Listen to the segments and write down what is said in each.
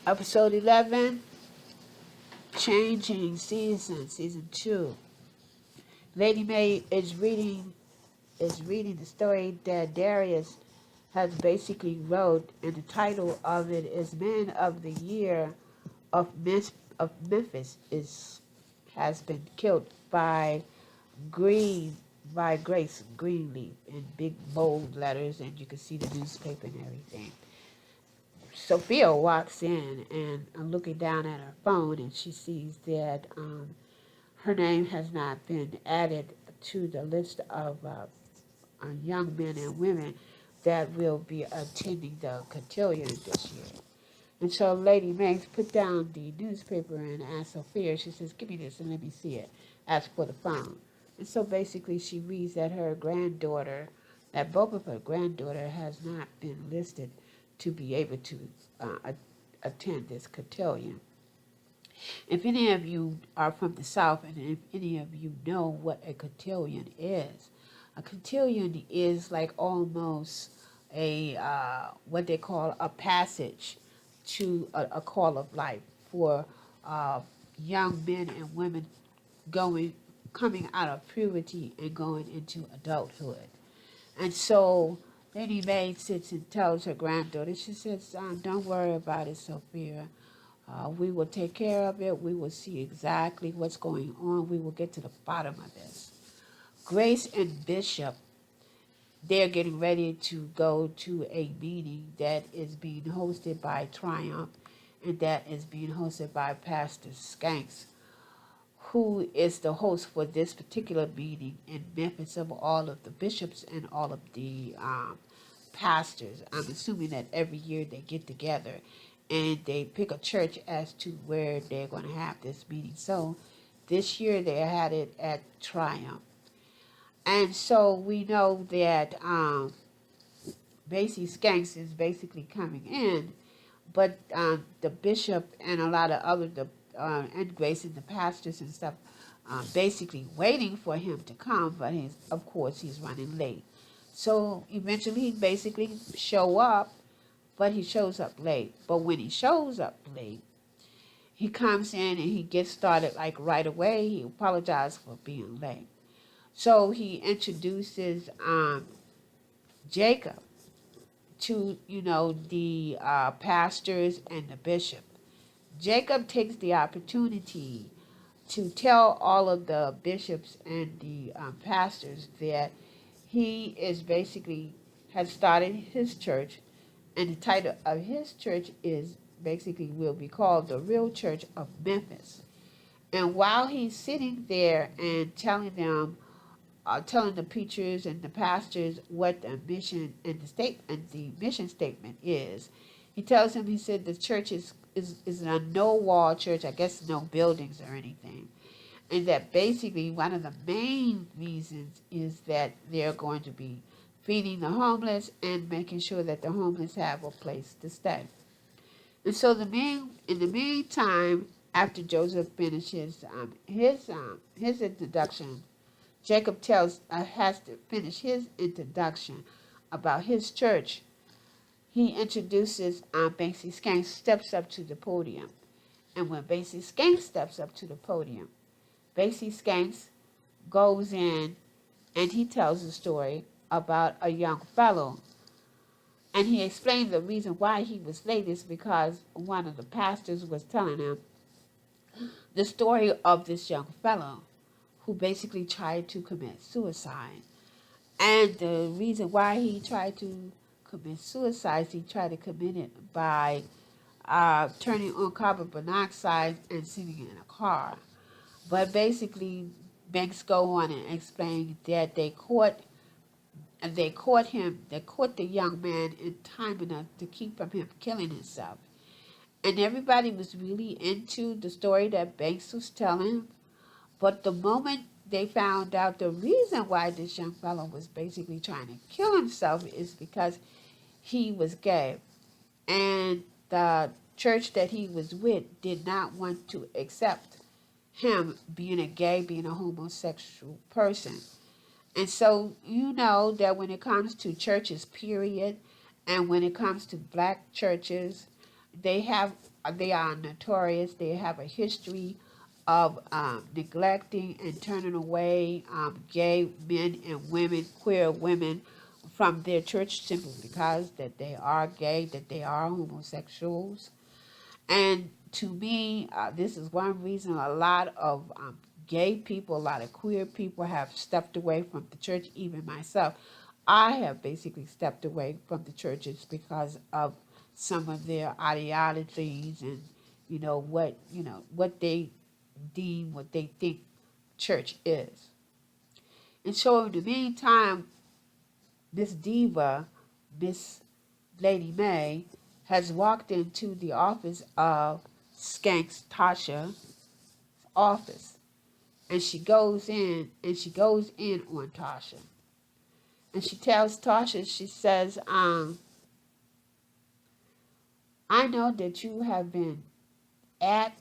Episode 11, Changing Season, Season 2. Lady May is reading the story that Darius has basically wrote, and the title of it is "Man of the Year of Memphis is has been killed by Green by Grace Greenleaf" in big bold letters, and you can see the newspaper and everything. Sophia walks in and looking down at her phone, and she sees that her name has not been added to the list of young men and women that will be attending the cotillion this year. And so Lady Mays put down the newspaper and asked Sophia, she says, "Give me this and let me see it." Ask for the phone. And so basically she reads that that both of her granddaughter has not been listed to be able to attend this cotillion. If any of you are from the South and if any of you know what a cotillion is like almost what they call a passage to a call of life for uh, young men and women going coming out of puberty and going into adulthood. And so Lady Mae sits and tells her granddaughter, she says, "Don't worry about it, Sophia. We will take care of it. We will see exactly what's going on. We will get to the bottom of this." Grace and Bishop, they're getting ready to go to a meeting that is being hosted by Triumph and that is being hosted by Pastor Skanks, who is the host for this particular meeting in Memphis of all of the bishops and all of the pastors. I'm assuming that every year they get together and they pick a church as to where they're going to have this meeting. So this year they had it at Triumph. And so we know that Macy Skanks is basically coming in, but the bishop and a lot of and Grace and the pastors and stuff, basically waiting for him to come, but of course he's running late. So eventually he basically show up, but he shows up late. But when he shows up late, he comes in and he gets started like right away. He apologized for being late. So he introduces Jacob to, the pastors and the bishop. Jacob takes the opportunity to tell all of the bishops and the pastors that he is basically has started his church, and the title of his church is basically will be called the Real Church of Memphis. And while he's sitting there and telling the preachers and the pastors what the mission and the mission statement is, he tells them, he said the church is a no wall church, I guess no buildings or anything. And that basically one of the main reasons is that they're going to be feeding the homeless and making sure that the homeless have a place to stay. And so in the meantime, after Joseph finishes his introduction, Jacob has to finish his introduction about his church. He introduces Banksy Skanks, steps up to the podium. And when Banksy Skanks steps up to the podium, Banksy Skanks goes in and he tells a story about a young fellow. And he explained the reason why he was late is because one of the pastors was telling him the story of this young fellow who basically tried to commit suicide. And the reason why he tried to commit suicide, he tried to commit it by turning on carbon monoxide and sitting in a car. But basically, Banks go on and explain that they caught the young man in time enough to keep from him killing himself. And everybody was really into the story that Banks was telling. But the moment they found out the reason why this young fellow was basically trying to kill himself is because he was gay. And the church that he was with did not want to accept him being a homosexual person. And so you know that when it comes to churches, period, and when it comes to black churches, they have they are notorious. They have a history of neglecting and turning away gay men and women, queer women, from their church simply because that they are gay, that they are homosexuals. And to me, this is one reason a lot of gay people, a lot of queer people have stepped away from the church, even myself. I have basically stepped away from the churches because of some of their ideologies and what they deem, what they think church is. And so in the meantime, this diva, Miss Lady May, has walked into the office of Skanks Tasha's office. And she goes in on Tasha. And she tells Tasha, she says, I know that you have been at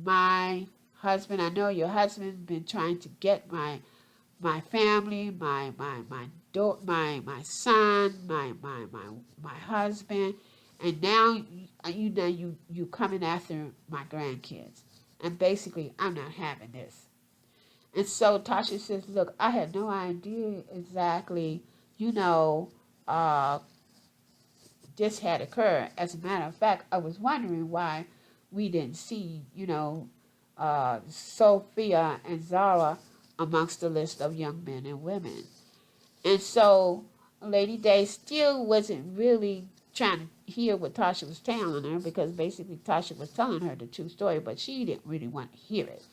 my husband. I know your husband been trying to get my family, my son, my husband, and now you coming after my grandkids, and basically I'm not having this. And so Tasha says, look, I had no idea exactly, uh, this had occurred. As a matter of fact, I was wondering why we didn't see, Sophia and Zora amongst the list of young men and women. And so Lady Day still wasn't really trying to hear what Tasha was telling her, because basically Tasha was telling her the true story, but she didn't really want to hear it.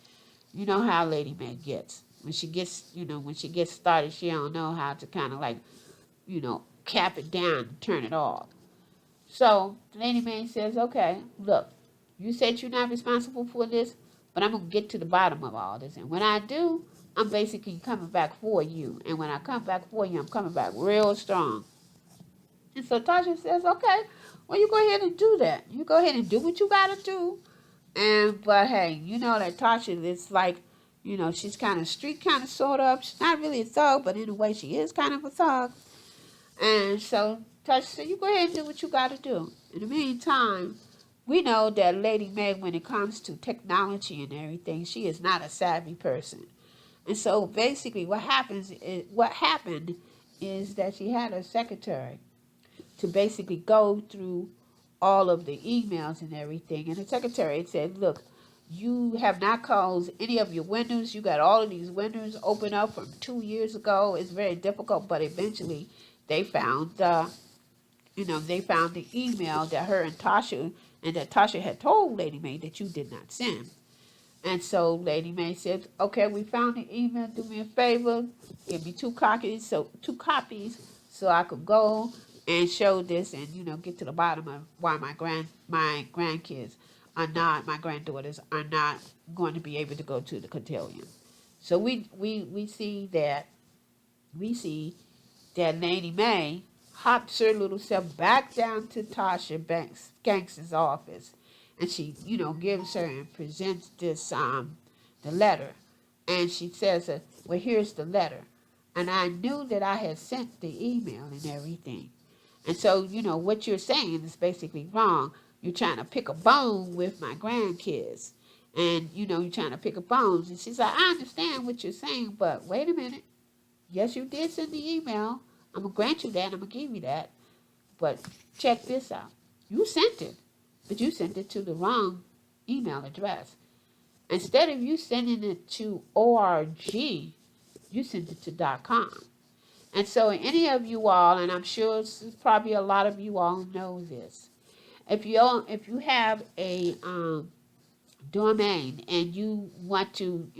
You know how Lady May gets. When she gets started, she don't know how to kind of like, cap it down and turn it off. So Lady May says, okay, look, you said you're not responsible for this, but I'm going to get to the bottom of all this. And when I do, I'm basically coming back for you. And when I come back for you, I'm coming back real strong. And so Tasha says, okay, well, you go ahead and do that. You go ahead and do what you got to do. But hey, you know that Tasha is like, she's kind of street kind of sort of. She's not really a thug, but in a way she is kind of a thug. And so Tasha said, you go ahead and do what you got to do. In the meantime, we know that Lady May, when it comes to technology and everything, she is not a savvy person. And so basically what happened is that she had a secretary to basically go through all of the emails and everything. And the secretary said, look, you have not closed any of your windows. You got all of these windows open up from 2 years ago. It's very difficult, but eventually they found the email that her and that Tasha had told Lady May that you did not send. And so Lady May said, okay, we found the email. Do me a favor. Give me 2 copies so I could go and show this and, get to the bottom of why my granddaughters are not going to be able to go to the cotillion. So we see that Lady May hops her little self back down to Tasha Skanks' office. And she, gives her and presents this, the letter. And she says, well, here's the letter. And I knew that I had sent the email and everything. And so, what you're saying is basically wrong. You're trying to pick a bone with my grandkids. And, you're trying to pick a bone. And she's like, I understand what you're saying, but wait a minute. Yes, you did send the email. I'm going to grant you that. I'm going to give you that. But check this out. You sent it. But you sent it to the wrong email address. Instead of you sending it to org, you sent it to .com. And so any of you all, and I'm sure probably a lot of you all know this, if you have a domain and you want to,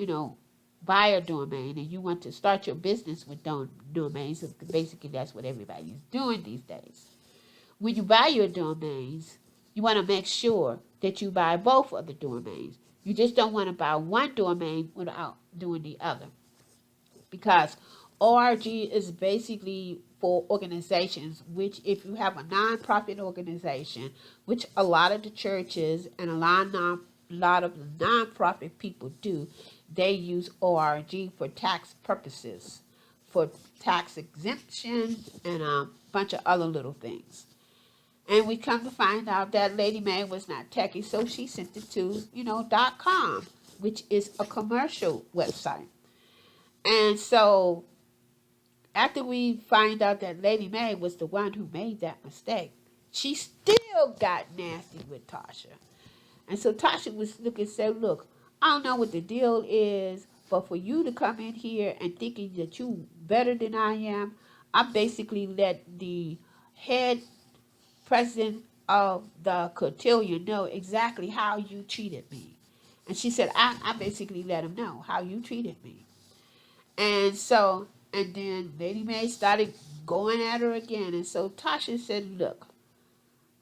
buy a domain and you want to start your business with domains, basically that's what everybody's doing these days. When you buy your domains, you want to make sure that you buy both of the domains. You just don't want to buy one domain without doing the other. Because ORG is basically for organizations, which if you have a nonprofit organization, which a lot of the churches and a lot of the nonprofit people do, they use ORG for tax purposes, for tax exemptions and a bunch of other little things. And we come to find out that Lady Mae was not techie, so she sent it to, .com, which is a commercial website. And so after we find out that Lady Mae was the one who made that mistake, she still got nasty with Tasha. And so Tasha was looking and said, look, I don't know what the deal is, but for you to come in here and thinking that you better than I am, I basically let the head president of the cotillion know exactly how you treated me. And she said, I basically let him know how you treated me. And so, and then Lady Mae started going at her again. And so Tasha said, look,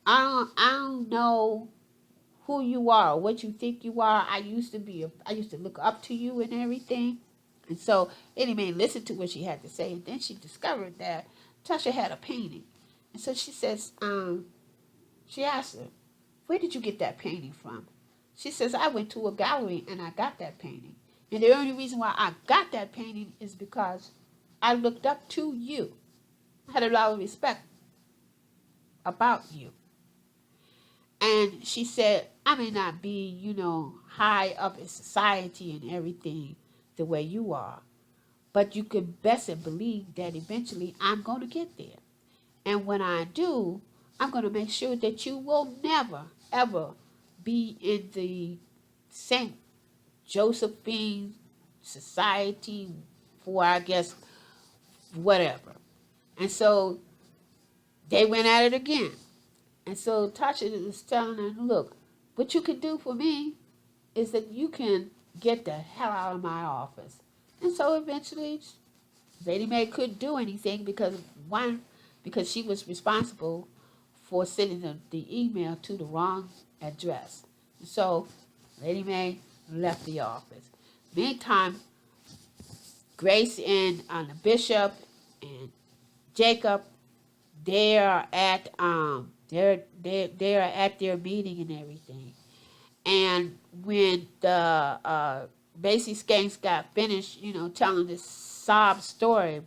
I don't know who you are, what you think you are. I used to look up to you and everything. And so Lady Mae listened to what she had to say. And then she discovered that Tasha had a painting. And so she says, she asked her, where did you get that painting from? She says, I went to a gallery and I got that painting. And the only reason why I got that painting is because I looked up to you. I had a lot of respect about you. And she said, I may not be, high up in society and everything the way you are, but you can best believe that eventually I'm going to get there. And when I do, I'm going to make sure that you will never, ever be in the St. Josephine society for, I guess, whatever. And so they went at it again. And so Tasha was telling her, look, what you can do for me is that you can get the hell out of my office. And so eventually Lady Mae couldn't do anything because she was responsible for sending the email to the wrong address. So Lady Mae left the office. Meantime, Grace and the bishop and Jacob, they are at their meeting and everything. And when the Macy Skanks got finished, telling this sob story,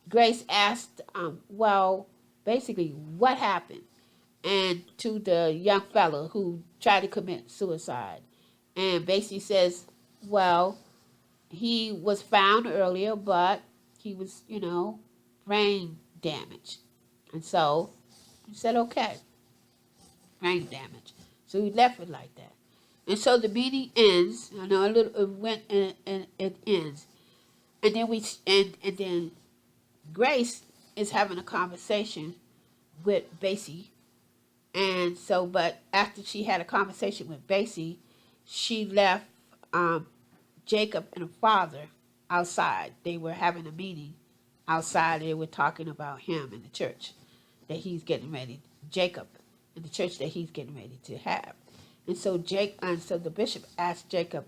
Grace asked, well, basically, what happened? And to the young fellow who tried to commit suicide. And basically says, well, he was found earlier, but he was, brain damage. And so he said, okay, brain damage. So he left it like that. And so the meeting ends. It ends. And then Grace is having a conversation with Basie. And so, but after she had a conversation with Basie, she left Jacob and her father outside. They were having a meeting outside. They were talking about him in the church that he's getting ready, Jacob, in the church that he's getting ready to have. And so the bishop asked Jacob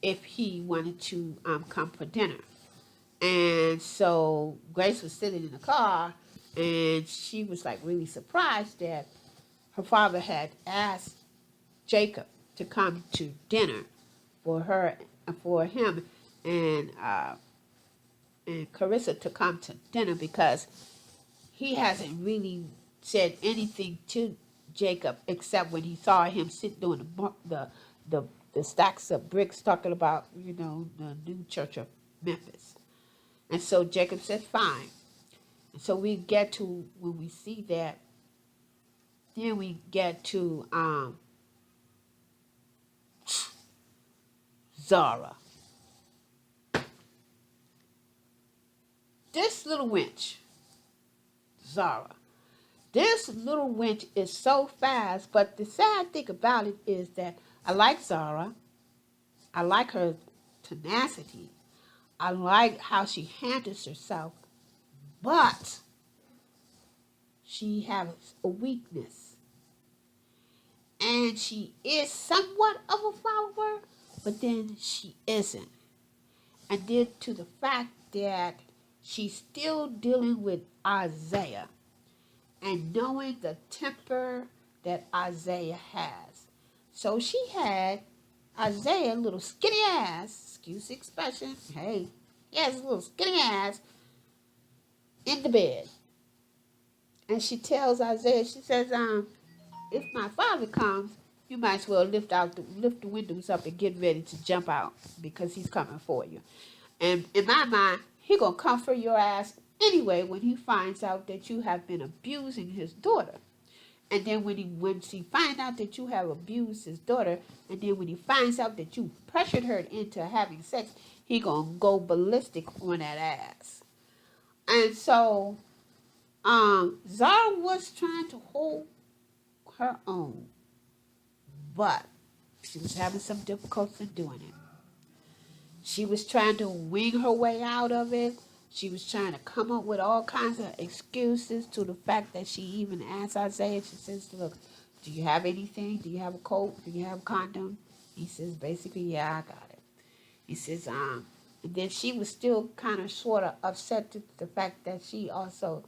if he wanted to come for dinner. And so Grace was sitting in the car, and she was like really surprised that her father had asked Jacob to come to dinner for him, and Kerissa to come to dinner because he hasn't really said anything to Jacob except when he saw him sitting on the stacks of bricks talking about the new church of Memphis. And so Jacob said, fine. And so we get to, when we see that, then we get to Zora. This little wench, Zora. This little wench is so fast, but the sad thing about it is that I like Zora. I like her tenacity. I like how she handles herself, but she has a weakness. And she is somewhat of a follower, but then she isn't. And then to the fact that she's still dealing with Isaiah and knowing the temper that Isaiah has. So she had Isaiah, little skinny ass, excuse the expression, hey, he has a little skinny ass in the bed. And she tells Isaiah, she says, if my father comes, you might as well lift the windows up and get ready to jump out because he's coming for you. And in my mind, he gonna comfort your ass anyway when he finds out that you have been abusing his daughter. And then when she finds out that you have abused his daughter, and then when he finds out that you pressured her into having sex, he gonna go ballistic on that ass. And so, Zara was trying to hold her own, but she was having some difficulty in doing it. She was trying to wing her way out of it. She was trying to come up with all kinds of excuses to the fact that she even asked Isaiah. She says, look, do you have anything? Do you have a coat? Do you have a condom? He says, basically, yeah, I got it. He says, and then she was still kind of sort of upset to the fact that she also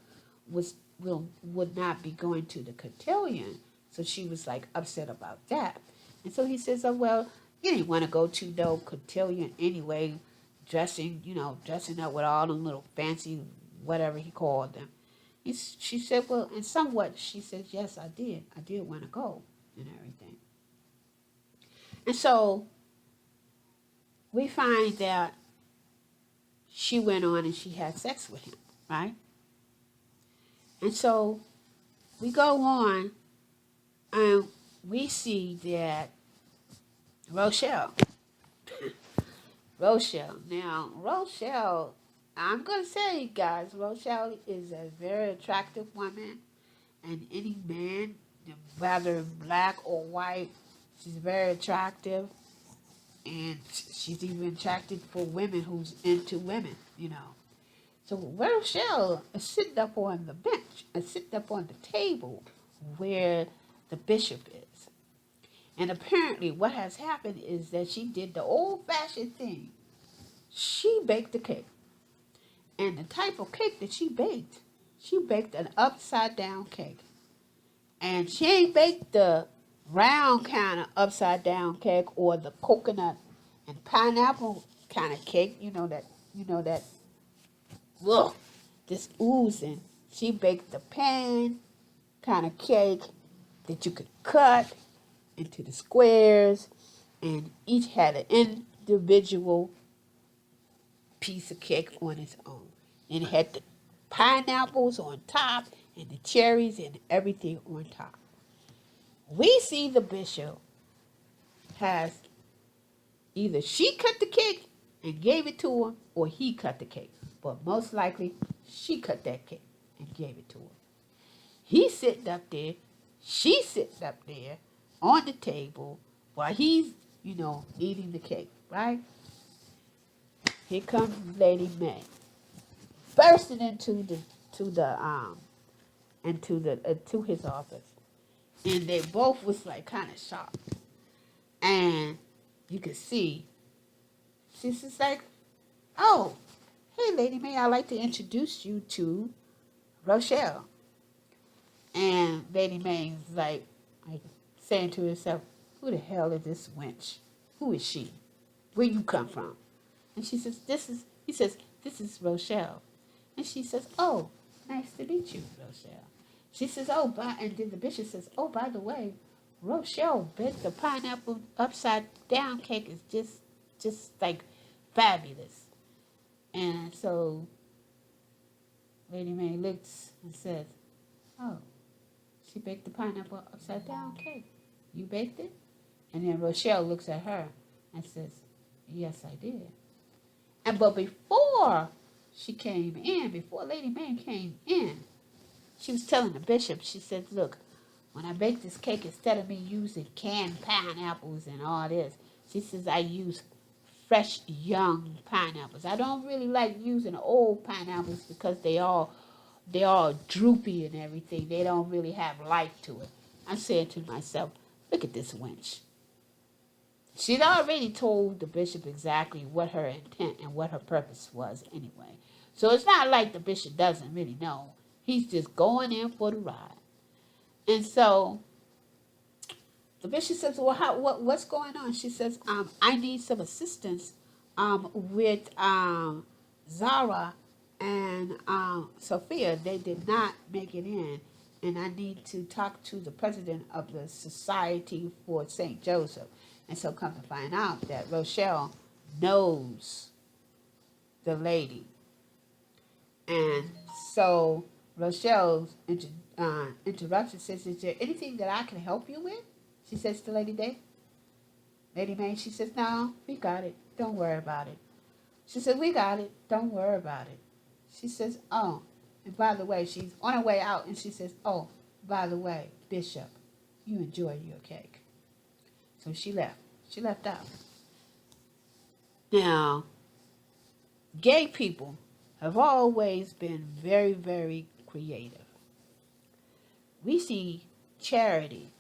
would not be going to the cotillion. So she was like upset about that. And so he says, oh, well, you didn't want to go to no cotillion anyway, dressing up with all them little fancy, whatever he called them. She said, well, and somewhat, she said, yes, I did. I did want to go and everything. And so we find that she went on and she had sex with him, right? And so we go on and we see that Rrodhell. Now, Rrodhell, I'm going to say, you guys, Rrodhell is a very attractive woman. And any man, whether black or white, she's very attractive. And she's even attracted for women who's into women, So Rrodhell is sitting up on the bench, and sitting up on the table where the bishop is. And apparently what has happened is that she did the old-fashioned thing. She baked a cake. And the type of cake that she baked an upside-down cake. And she ain't baked the round kind of upside-down cake or the coconut and pineapple kind of cake. That, ugh, this oozing. She baked the pan kind of cake that you could cut into the squares, and each had an individual piece of cake on its own. And it had the pineapples on top and the cherries and everything on top. We see the bishop has either she cut the cake and gave it to him, or he cut the cake. But most likely, she cut that cake and gave it to him. He's sitting up there, she's sitting up there on the table while he's, eating the cake, right? Here comes Lady May, bursting into his office, and they both was like kind of shocked, and you could see she's just like, oh, hey, Lady May, I'd like to introduce you to Rrodhell. And Lady May's like saying to herself, who the hell is this wench? Who is she? Where you come from? And he says, this is Rrodhell. And she says, oh, nice to meet you, Rrodhell. She says, and then the bishop says, oh, by the way, Rrodhell baked the pineapple upside down cake is just like fabulous. And so Lady May looks and says, oh, she baked the pineapple upside down cake. You baked it? And then Rrodhell looks at her and says, yes, I did. But before Lady May came in, she was telling the bishop, she said, look, when I bake this cake, instead of me using canned pineapples and all this, she says I use fresh, young pineapples. I don't really like using old pineapples because they all droopy and everything. They don't really have life to it. I said to myself, look at this wench. She'd already told the bishop exactly what her intent and what her purpose was anyway. So it's not like the bishop doesn't really know. He's just going in for the ride. And so the bishop says, well, what's going on? She says, I need some assistance with Zora and Sophia, they did not make it in. And I need to talk to the president of the Society for St. Joseph. And so come to find out that Rrodhell knows the lady. And so Rrodhell interrupts and says, is there anything that I can help you with? She says to Lady Day. Lady May, she says, no, we got it. Don't worry about it. She said, we got it. Don't worry about it. She says, oh, and by the way, she's on her way out, and she says, oh, by the way, Bishop, you enjoy your cake. So she left. She left out. Now, gay people have always been very, very creative. We see Charity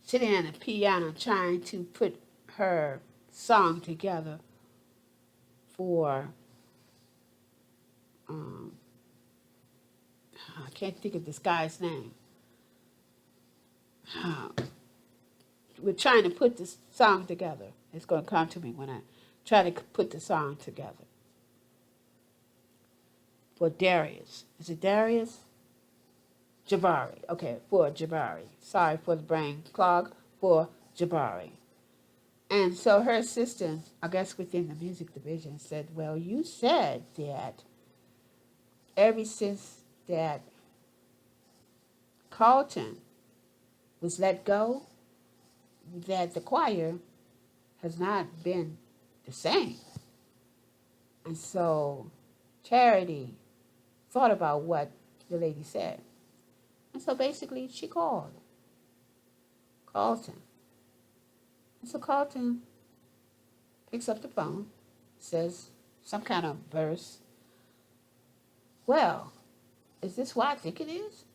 sitting at a piano trying to put her song together for, I can't think of this guy's name. We're trying to put this song together. It's going to come to me when I try to put the song together. For Darius. Is it Darius? Jabari. Okay, for Jabari. Sorry for the brain clog. For Jabari. And so her assistant, I guess within the music division, said, well, you said that ever since that Carlton was let go, that the choir has not been the same. And so Charity thought about what the lady said. And so basically she called Carlton. And so Carlton picks up the phone, says some kind of verse. Well, is this what I think it is?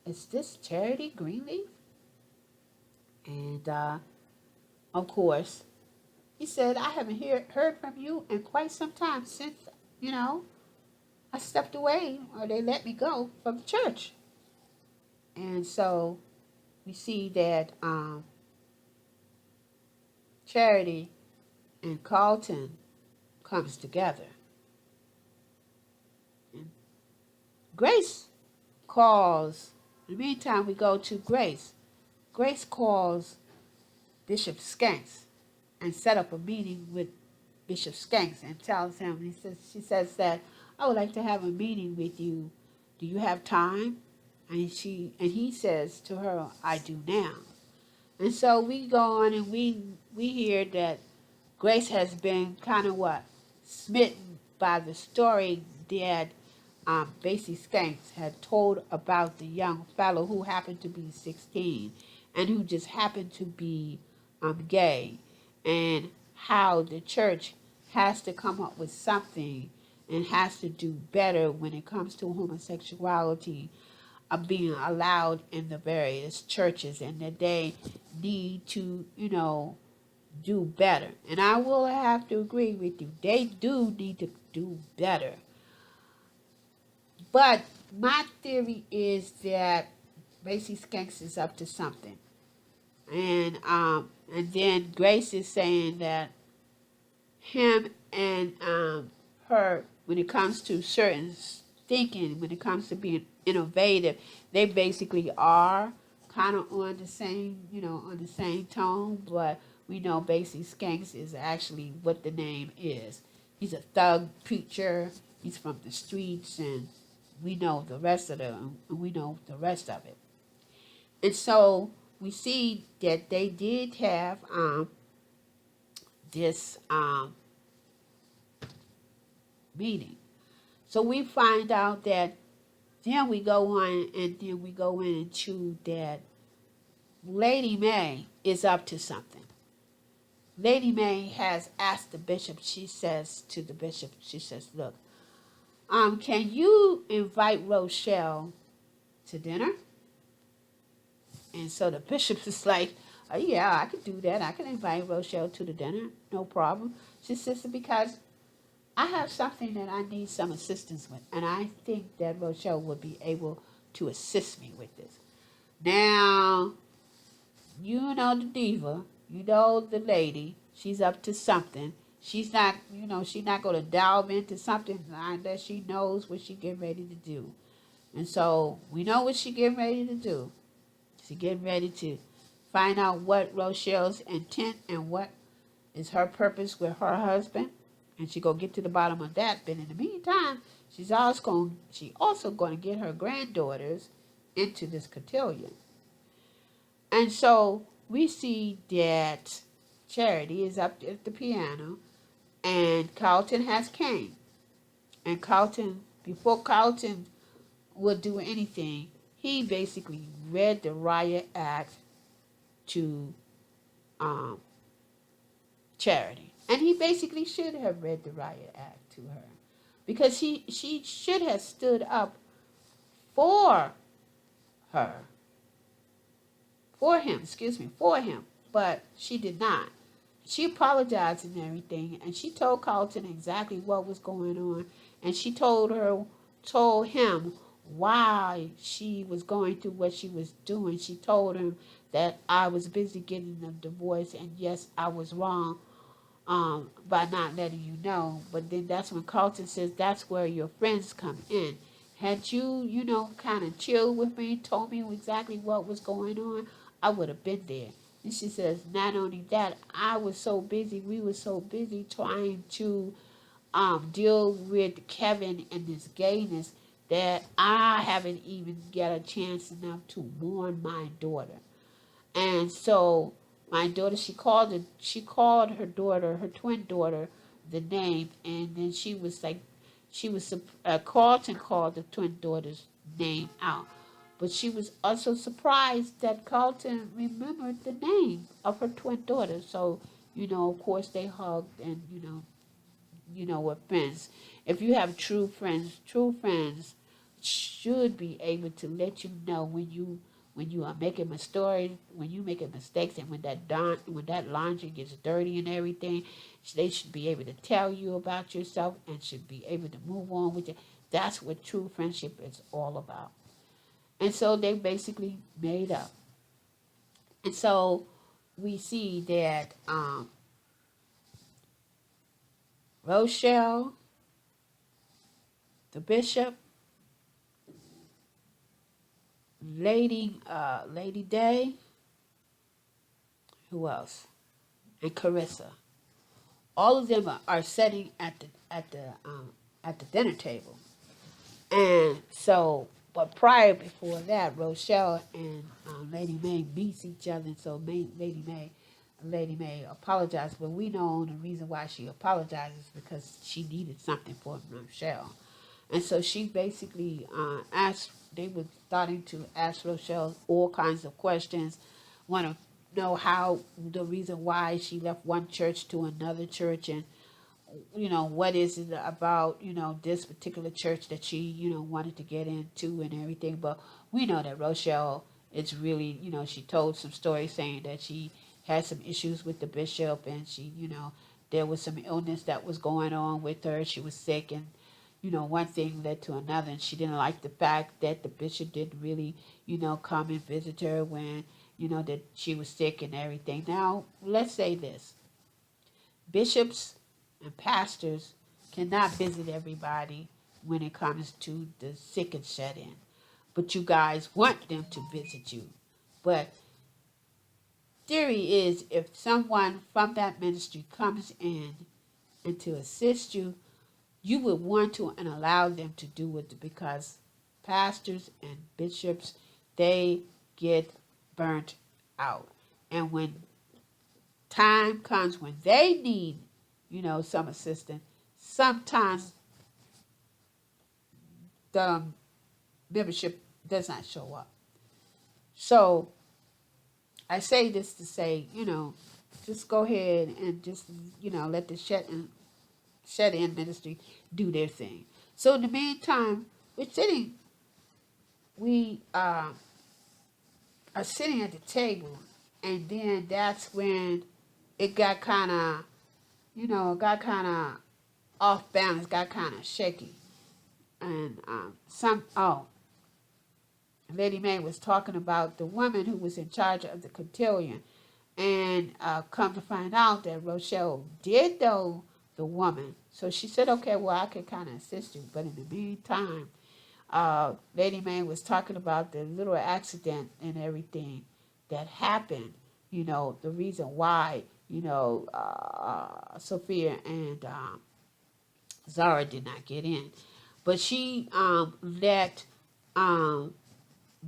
Is this Charity Greenleaf? And of course, he said, I haven't heard from you in quite some time since, I stepped away or they let me go from the church. And so we see that Charity and Carlton comes together. And Grace calls, in the meantime we go to Grace. Grace calls Bishop Skanks and set up a meeting with Bishop Skanks and tells him, she says that, I would like to have a meeting with you. Do you have time? And he says to her, I do now. And so we go on and we hear that Grace has been kind of smitten by the story that Basie Skanks had told about the young fellow who happened to be 16 and who just happened to be gay, and how the church has to come up with something and has to do better when it comes to homosexuality being allowed in the various churches, and that they need to, do better. And I will have to agree with you. They do need to do better. But my theory is that Basie Skanks is up to something. And then Grace is saying that him and her, when it comes to certain thinking, when it comes to being innovative, they basically are kind of on the same, on the same tone. But we know Basie Skanks is actually what the name is. He's a thug preacher. He's from the streets, and we know the rest of it. And so we see that they did have this meeting. So we find out that then we go on and then we go into that Lady May is up to something. Lady May has asked the bishop, she says to the bishop, she says, look, can you invite Rrodhell to dinner? And so the bishop is like, yeah, I could do that. I can invite Rrodhell to the dinner, no problem. She says, because I have something that I need some assistance with, and I think that Rrodhell would be able to assist me with this. Now, you know the diva, you know the lady, she's up to something. she's not, she's not going to delve into something unless she knows what she getting ready to do. And so we know what she getting ready to do. She getting ready to find out what Rochelle's intent and what is her purpose with her husband, and she gonna get to the bottom of that. But in the meantime, she also going to get her granddaughters into this cotillion. And so we see that Charity is up at the piano, and Carlton has came. And Carlton, before Carlton would do anything, he basically read the riot act to um, Charity. And he basically should have read the riot act to her, because she should have stood up for her, for him, but she did not. She apologized and everything, and she told Carlton exactly what was going on, and she told him why she was going through what she was doing. She told him that I was busy getting a divorce, and yes, I was wrong by not letting you know. But then that's when Carlton says that's where your friends come in. Had you, kind of chilled with me, told me exactly what was going on, I would have been there. And she says, not only that, we were so busy trying to deal with Kevin and this gayness that I haven't even get a chance enough to warn my daughter. And so my daughter, she called her daughter, her twin daughter, the name, and then she was like, Carlton called the twin daughter's name out. But she was also surprised that Carlton remembered the name of her twin daughter. So, of course they hugged, and, were friends. If you have true friends should be able to let you know when you are making mistakes, and when that laundry gets dirty and everything, they should be able to tell you about yourself and should be able to move on with it. That's what true friendship is all about. And so they basically made up. And so we see that Rochelle, the bishop, Lady Day, who else? And Kerissa. All of them are sitting at the dinner table. And so, but before that, Rochelle and Lady May meets each other. And so Lady May apologized, but we know the reason why she apologizes is because she needed something for Rochelle. And so she basically they were starting to ask Rochelle all kinds of questions, want to know the reason why she left one church to another church, and, what is it about, this particular church that she, wanted to get into and everything. But we know that Rochelle is really, she told some stories saying that she had some issues with the bishop, and she, there was some illness that was going on with her. She was sick, and one thing led to another, and she didn't like the fact that the bishop didn't really, come and visit her when, that she was sick and everything. Now, let's say this. Bishops and pastors cannot visit everybody when it comes to the sick and shut in. But you guys want them to visit you. But theory is, if someone from that ministry comes in and to assist you, you would want to and allow them to do it, because pastors and bishops, they get burnt out. And when time comes when they need, some assistance, sometimes the membership does not show up. So I say this to say, just go ahead and just, let the shut-in ministry do their thing. So in the meantime, we are sitting at the table, and then that's when it got kind of, off balance, got kind of shaky. And Lady May was talking about the woman who was in charge of the cotillion, and come to find out that Rochelle did know the woman. So she said, okay, well, I can kind of assist you. But in the meantime, Lady Mae was talking about the little accident and everything that happened, the reason why, Sophia and Zara did not get in. But she let um,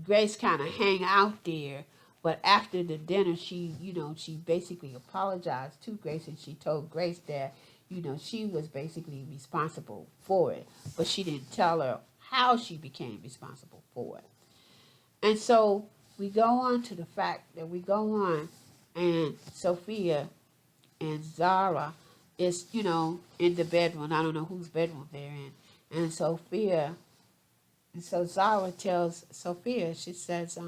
Grace kind of hang out there. But after the dinner, she basically apologized to Grace, and she told Grace that, she was basically responsible for it. But she didn't tell her how she became responsible for it. And so we go on to the fact that we go on, and Sophia and Zara is, in the bedroom. I don't know whose bedroom they're in. And so Zara tells Sophia, she says,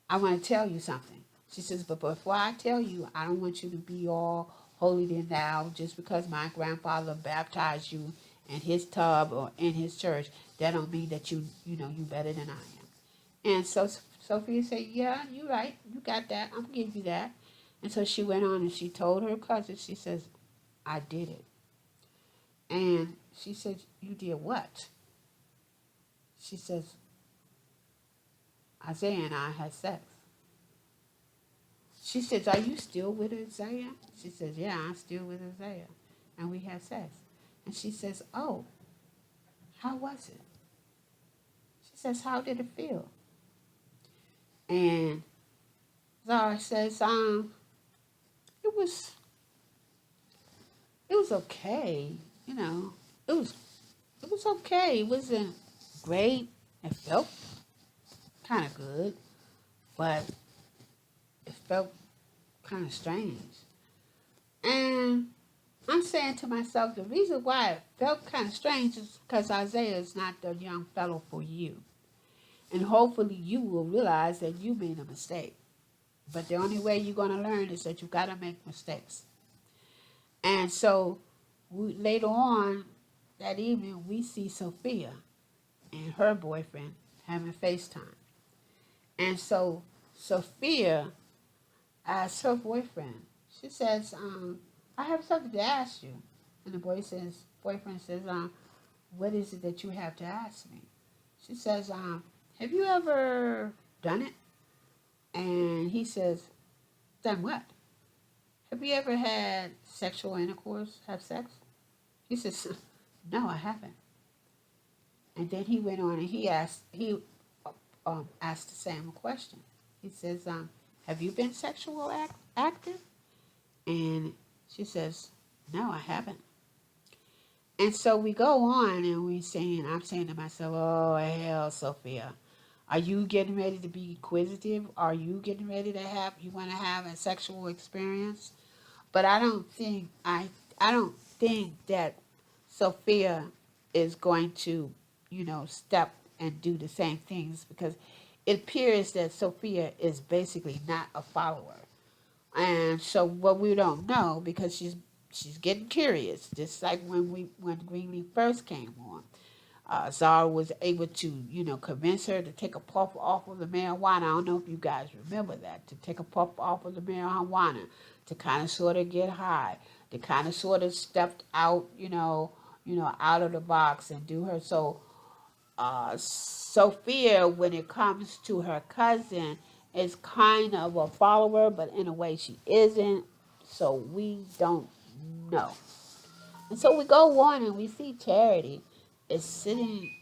I want to tell you something. She says, but before I tell you, I don't want you to be all holier than thou just because my grandfather baptized you in his tub or in his church. That don't mean that you better than I am. And so Sophia said, yeah, you're right. You got that. I'm going to give you that. And so she went on and she told her cousin, she says, I did it. And she said, you did what? She says, Isaiah and I had sex. She says, are you still with Isaiah? She says, yeah, I'm still with Isaiah. And we had sex. And she says, oh, how was it? She says, how did it feel? And Zara says, it was okay, It was okay. It wasn't great. It felt kind of good, but it felt kind of strange. And I'm saying to myself, the reason why it felt kind of strange is because Isaiah is not the young fellow for you. And hopefully you will realize that you made a mistake. But the only way you're going to learn is that you've got to make mistakes. And so later on that evening, we see Sophia and her boyfriend having FaceTime. And so Sophia asks her boyfriend, she says, I have something to ask you. And the boyfriend says, what is it that you have to ask me? She says, have you ever done it? And he says, done what? Have you ever had sexual intercourse, have sex? He says, no, I haven't. And then he went on and he asked the same question. He says, have you been sexual active? And she says, no, I haven't. And so we go on and I'm saying to myself, oh, hell, Sophia, are you getting ready to be inquisitive? Are you getting ready to you want to have a sexual experience? But I don't think that Sophia is going to, step and do the same things, because it appears that Sophia is basically not a follower. And so what we don't know, because she's getting curious, just like when Greenleaf first came on. Zara was able to, convince her to take a puff off of the marijuana. I don't know if you guys remember that, to take a puff off of the marijuana, to kind of sort of get high, to kind of sort of step out, out of the box and do her. So Sophia, when it comes to her cousin, is kind of a follower, but in a way she isn't. So we don't know. And so we go on and we see Charity is sitting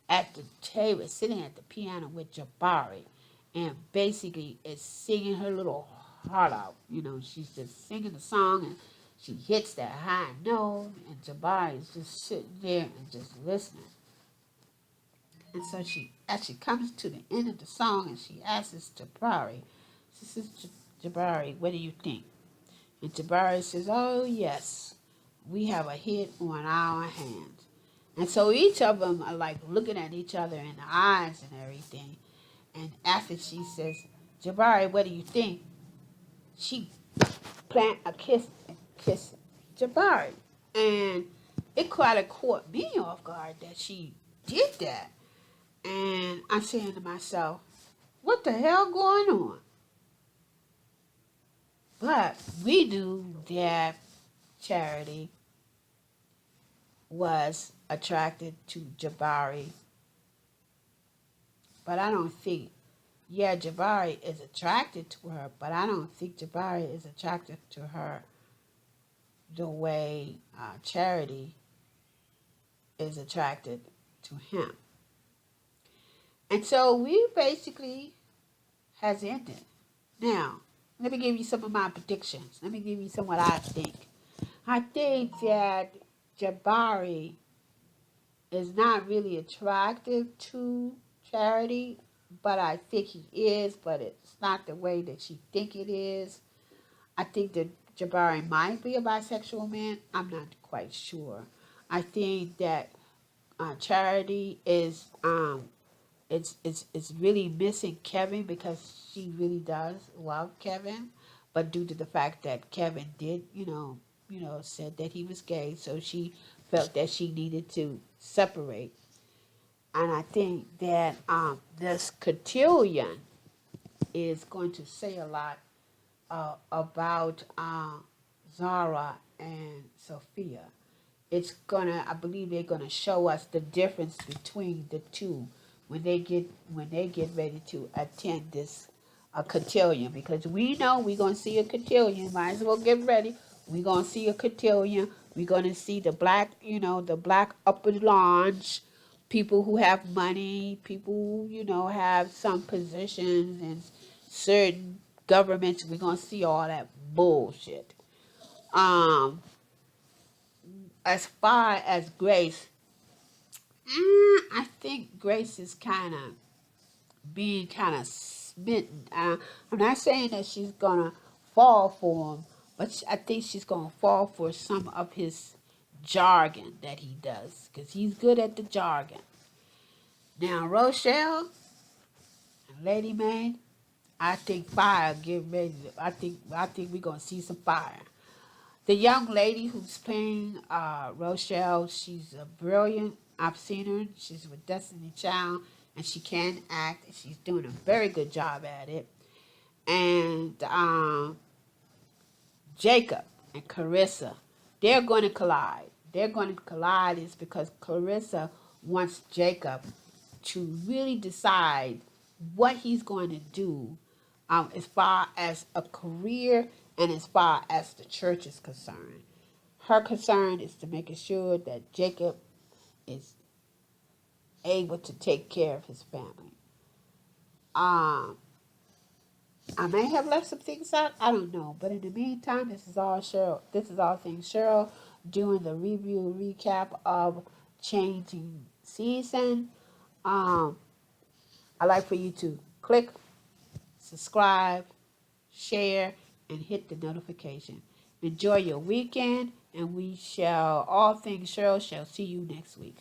at the table, sitting at the piano with Jabari, and basically is singing her little heart out. She's just singing the song, and she hits that high note, and Jabari is just sitting there and just listening. And so as she comes to the end of the song, and she asks Jabari, she says, Jabari, what do you think? And Jabari says, oh, yes, we have a hit on our hands. And so each of them are like looking at each other in the eyes and everything. And after she says, Jabari, what do you think? She plant a kiss Jabari. And it kind of caught me off guard that she did that. And I'm saying to myself, what the hell going on? But we knew that Charity was attracted to Jabari, but I don't think, yeah, Jabari is attracted to her, but I don't think Jabari is attracted to her the way Charity is attracted to him. And so we basically has ended. Now, let me give you some of my predictions. Let me give you some of what I think. I think that Jabari is not really attractive to Charity, but I think he is, but it's not the way that she think it is. I think that Jabari might be a bisexual man. I'm not quite sure. I think that Charity is it's really missing Kevin because she really does love Kevin, but due to the fact that Kevin did, said that he was gay, so she felt that she needed to separate. And I think that this cotillion is going to say a lot about Zara and Sophia. I believe they're gonna show us the difference between the two when they get ready to attend this cotillion, because we know we're gonna see a cotillion. Might as well get ready. We're gonna see a cotillion. We're gonna see the black upper lounge, people who have money, people who have some positions and certain governments. We're gonna see all that bullshit. Um, as far as Grace, I think Grace is kind of being kind of smitten. I'm not saying that she's gonna fall for him, but I think she's gonna fall for some of his jargon that he does, because he's good at the jargon. Now, Rochelle and Lady Mae, I think fire get ready. I think we're gonna see some fire. The young lady who's playing Rochelle, she's brilliant. I've seen her. She's with Destiny Child, and she can act. She's doing a very good job at it. And Jacob and Kerissa, they're going to collide. They're going to collide is because Kerissa wants Jacob to really decide what he's going to do as far as a career and as far as the church is concerned. Her concern is to making sure that Jacob is able to take care of his family. Um, I may have left some things out. I don't know. But in the meantime, this is all Cheryl. This is all things Cheryl doing the review recap of Changing Season. I'd like for you to click, subscribe, share, and hit the notification. Enjoy your weekend, and all things Cheryl shall see you next week.